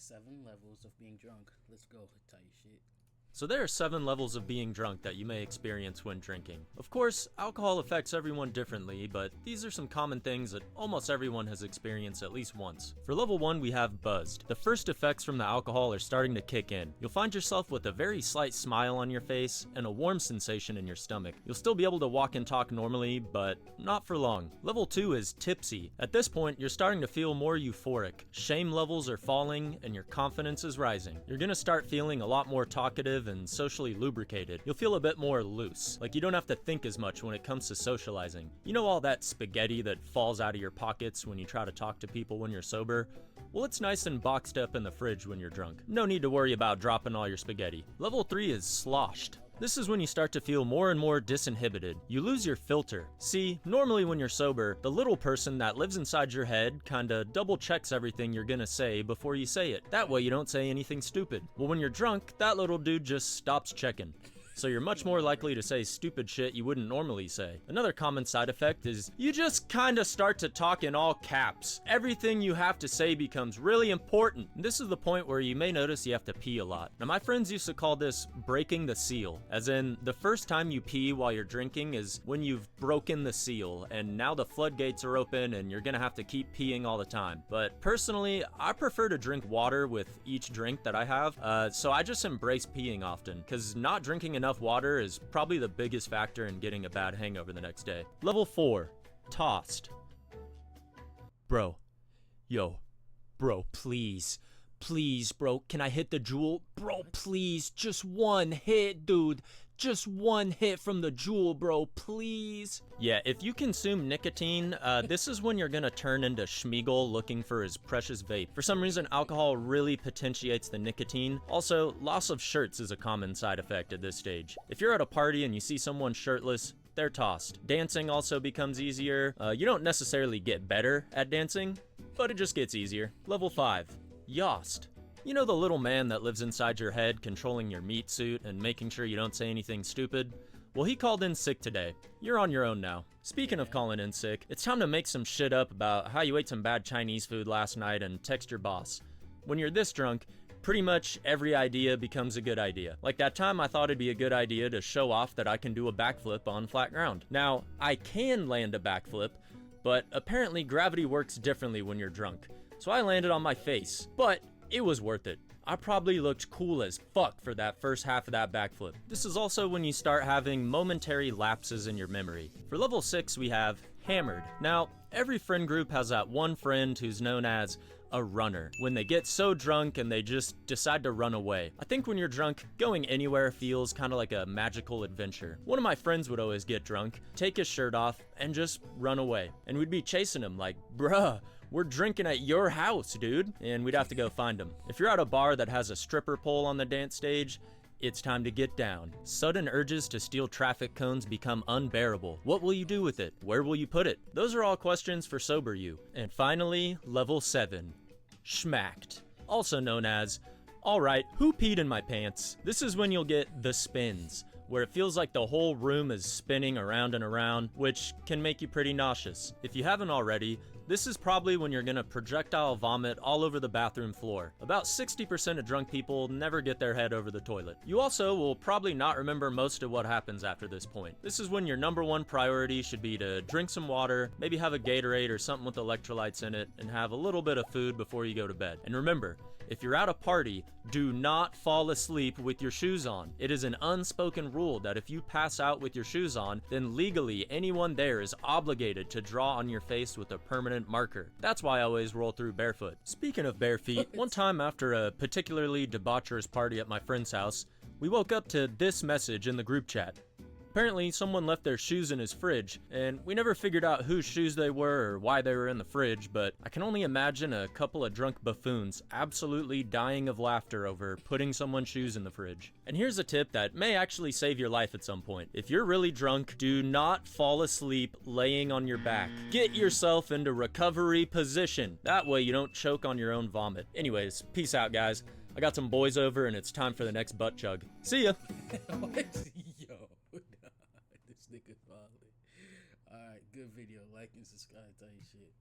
7 levels of being drunk. Let's go, tight shit. So there are 7 levels of being drunk that you may experience when drinking. Of course, alcohol affects everyone differently, but these are some common things that almost everyone has experienced at least once. For level 1, we have buzzed. The first effects from the alcohol are starting to kick in. You'll find yourself with a very slight smile on your face and a warm sensation in your stomach. You'll still be able to walk and talk normally, but not for long. Level 2 is tipsy. At this point, you're starting to feel more euphoric. Shame levels are falling and your confidence is rising. You're gonna start feeling a lot more talkative and socially lubricated. You'll feel a bit more loose, like you don't have to think as much when it comes to socializing. You know all that spaghetti that falls out of your pockets when you try to talk to people when you're sober? Well, it's nice and boxed up in the fridge when you're drunk. No need to worry about dropping all your spaghetti. Level 3 is sloshed. This is when you start to feel more and more disinhibited. You lose your filter. See, normally when you're sober, the little person that lives inside your head kinda double checks everything you're gonna say before you say it. That way you don't say anything stupid. Well, when you're drunk, that little dude just stops checking. So you're much more likely to say stupid shit you wouldn't normally say. Another common side effect is you just kinda start to talk in all caps. Everything you have to say becomes really important. And this is the point where you may notice you have to pee a lot. Now my friends used to call this breaking the seal, as in the first time you pee while you're drinking is when you've broken the seal, and now the floodgates are open and you're gonna have to keep peeing all the time. But personally, I prefer to drink water with each drink that I have, so I just embrace peeing often, cause not drinking enough water is probably the biggest factor in getting a bad hangover the next day. Level 4, tossed. Bro, please, bro, can I hit the Juul? Bro, please, just one hit, dude. Just one hit from the Juul, bro, please. Yeah, if you consume nicotine, this is when you're gonna turn into Schmeagol looking for his precious vape. For some reason, alcohol really potentiates the nicotine. Also, loss of shirts is a common side effect at this stage. If you're at a party and you see someone shirtless, they're tossed. Dancing also becomes easier. You don't necessarily get better at dancing, but it just gets easier. Level 5, yossed. You know the little man that lives inside your head controlling your meat suit and making sure you don't say anything stupid? Well, he called in sick today. You're on your own now. Speaking of calling in sick, it's time to make some shit up about how you ate some bad Chinese food last night and text your boss. When you're this drunk, pretty much every idea becomes a good idea. Like that time I thought it'd be a good idea to show off that I can do a backflip on flat ground. Now, I can land a backflip, but apparently gravity works differently when you're drunk. So I landed on my face, but it was worth it. I probably looked cool as fuck for that first half of that backflip. This is also when you start having momentary lapses in your memory. For level 6, we have hammered. Now, every friend group has that one friend who's known as a runner, when they get so drunk and they just decide to run away. I think when you're drunk, going anywhere feels kind of like a magical adventure. One of my friends would always get drunk, take his shirt off, and just run away. And we'd be chasing him like, bruh, we're drinking at your house, dude. And we'd have to go find him. If you're at a bar that has a stripper pole on the dance stage, it's time to get down. Sudden urges to steal traffic cones become unbearable. What will you do with it? Where will you put it? Those are all questions for sober you. And finally, level 7, schmacked. Also known as, alright, who peed in my pants? This is when you'll get the spins, where it feels like the whole room is spinning around and around, which can make you pretty nauseous. If you haven't already, this is probably when you're gonna projectile vomit all over the bathroom floor. About 60% of drunk people never get their head over the toilet. You also will probably not remember most of what happens after this point. This is when your number one priority should be to drink some water, maybe have a Gatorade or something with electrolytes in it, and have a little bit of food before you go to bed. And remember, if you're at a party, do not fall asleep with your shoes on. It is an unspoken rule that if you pass out with your shoes on, then legally anyone there is obligated to draw on your face with a permanent marker. That's why I always roll through barefoot. Speaking of bare feet, one time after a particularly debaucherous party at my friend's house, we woke up to this message in the group chat. Apparently, someone left their shoes in his fridge, and we never figured out whose shoes they were or why they were in the fridge, but I can only imagine a couple of drunk buffoons absolutely dying of laughter over putting someone's shoes in the fridge. And here's a tip that may actually save your life at some point. If you're really drunk, do not fall asleep laying on your back. Get yourself into recovery position. That way you don't choke on your own vomit. Anyways, peace out, guys. I got some boys over and it's time for the next butt chug. See ya! Yo, this nigga violent. Alright, good video. Like and subscribe, tell you shit.